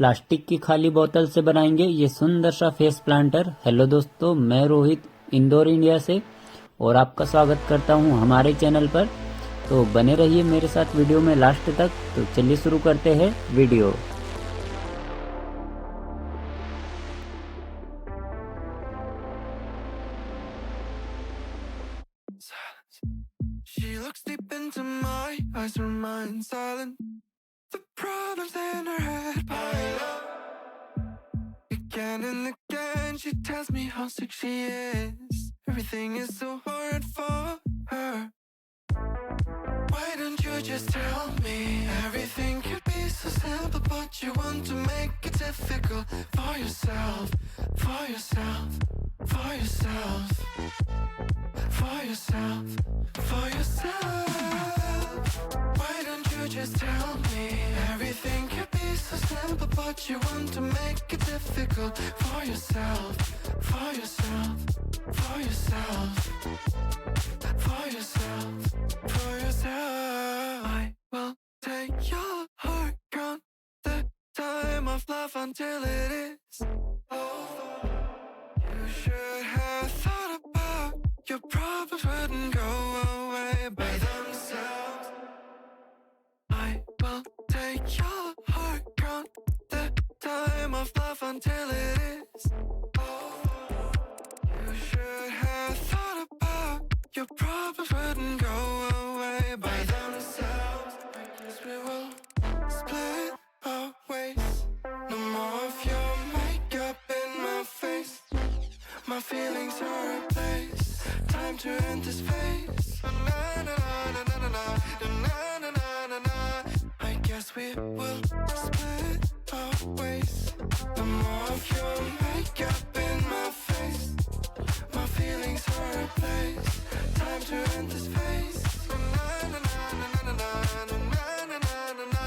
Plastic की खाली बोतल से बनाएंगे ये सुंदर सा फेस प्लांटर। हेलो दोस्तों, मैं रोहित इंदौर इंडिया से और आपका स्वागत करता हूं हमारे चैनल पर। तो बने रहिए मेरे साथ वीडियो में लास्ट तक। तो चलिए शुरू करते हैं video. She looks deep into my eyes, her mind silent. The problems in her head pile up again and again. She tells me how sick she is. Everything is so hard for her. Why don't you just tell me? Everything could be so simple, but you want to make it difficult for yourself, for yourself, for yourself, for yourself, for yourself. Why don't you just tell me? Everything could be so simple, but you want to make it difficult for yourself, for yourself, for yourself, for yourself, for yourself. I will take your heart, count the time of love until it is over. You should have thought about your problems wouldn't go away by themselves. I will take your heart, count the time of love until it is over. You should have thought about your problems wouldn't go away by themselves. I guess we will split our ways. No more of your makeup in my face. My feelings are replaced. Time to end this phase. Na na na na na na na na na na na. I guess we will split our ways. No more of your makeup in my face. My feelings are replaced. Time to end this phase. Na na na na na na na na na na na.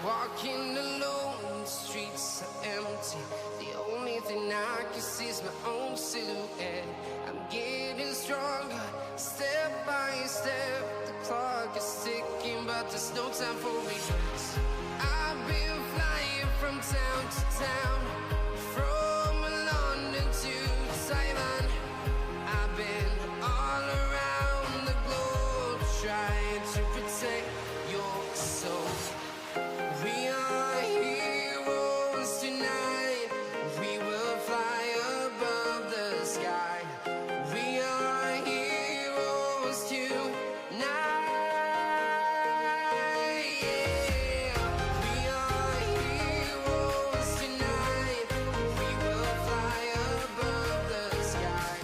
Walking alone, the streets are empty. The only thing I can see is my own silhouette. I'm getting stronger, step by step. The clock is ticking, but there's no time for regrets. I've been flying from town to town, from London to Taiwan. I've been all around the globe, trying to protect your soul. We are heroes tonight. We will fly above the sky. We are heroes tonight. Yeah. We are heroes tonight. We will fly above the sky.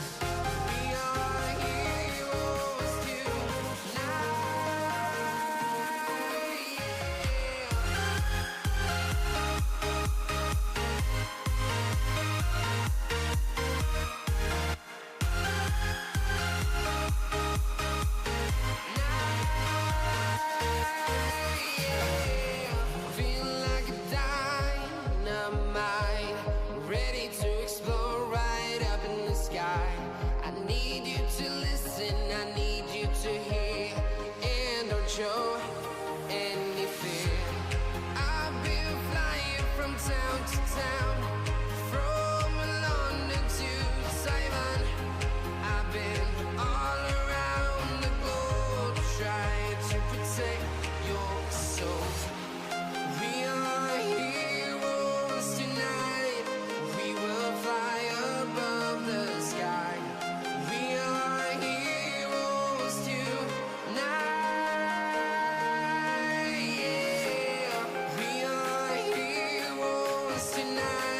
We are heroes tonight. Feel like a dynamite, ready to explore right up in the sky. I need you to listen, I need you to hear, and don't show any fear. I've been flying from town to town, from London to Taiwan. I've been all around the globe, trying to protect your soul. We are heroes tonight. We will fly above the sky. We are heroes tonight. Yeah. We are heroes tonight.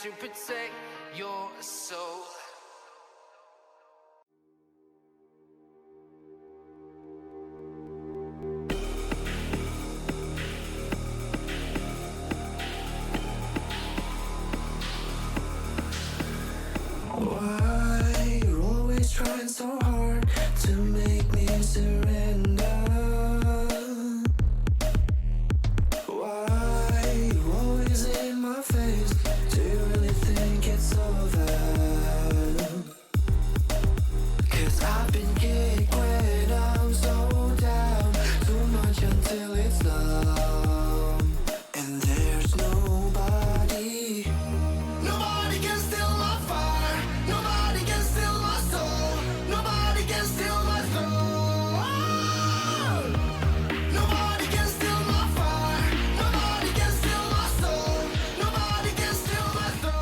to protect your soul. Why you're always trying so hard to make me surrender? Why you always in my face? Do you really think it's over? 'Cause I've been kicked when I'm so down, too much until it's numb. And there's nobody can steal my fire. Nobody can steal my soul. Nobody can steal my soul. Nobody can steal my fire. Nobody can steal my soul. Nobody can steal my soul.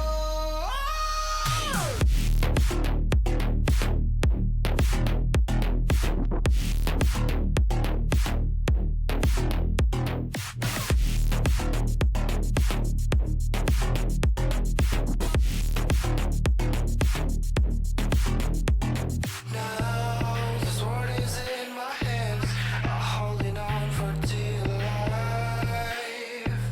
Now the sword is in my hands, holding on for dear life.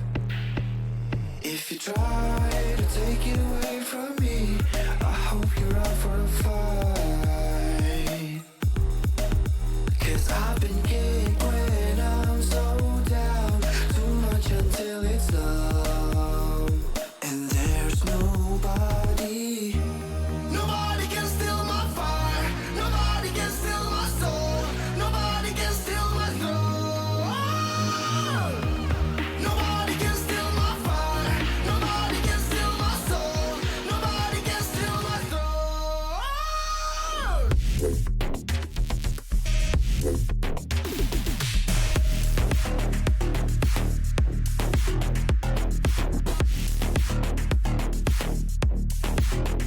If you try to take it away from me, I hope you're up for a fight. 'Cause I've been kicked when I'm so down, too much until it's numb. And there's nobody can steal my fire. Nobody can steal my soul. Nobody can steal my soul. Nobody can steal my fire. Nobody can steal my soul. Nobody can steal my soul.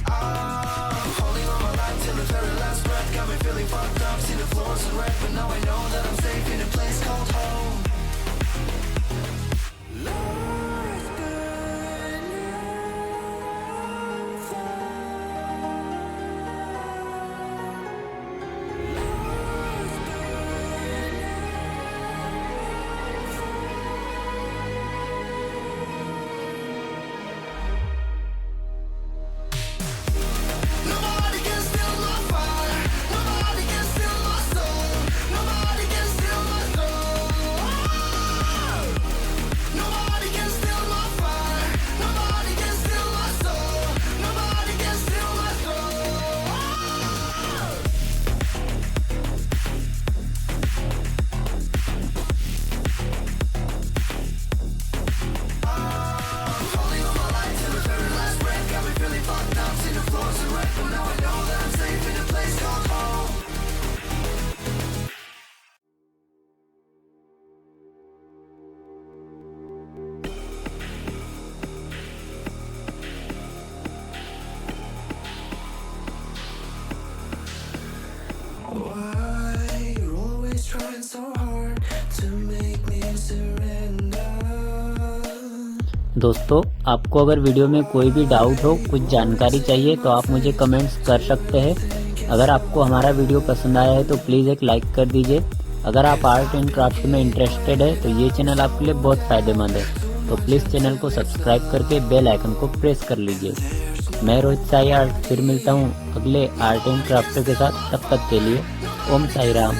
I'm holding on my life till the very last breath. Got me feeling fucked up, see the floors and red, but now I know that I'm safe in a place called home. Lost but not Nobody can steal my fire. Nobody can steal my soul. Nobody can steal my soul. Nobody can steal my fire. Nobody can steal my soul. Nobody can steal my soul. I'm holding on my life till the very last breath. Got me feeling fucked up, see the floors and red, but now I know that I'm safe in a place called home. Why you're always trying so hard to make me surrender? दोस्तों, आपको अगर video में कोई भी doubt हो, कुछ जानकारी चाहिए तो आप मुझे कमेंट्स कर सकते हैं। अगर आपको हमारा वीडियो पसंद आया है तो प्लीज़ एक लाइक कर दीजिए। अगर आप आर्ट एंड क्राफ्ट में इंटरेस्टेड है तो ये चैनल आपके लिए बहुत फ़ायदेमंद है, तो प्लीज़ चैनल को सब्सक्राइब करके बेल आइकन को प्रेस कर लीजिए। मैं रोहित साई आर्ट फिर मिलता हूँ अगले आर्ट एंड क्राफ्ट के साथ। तब तक के लिए ओम साई राम।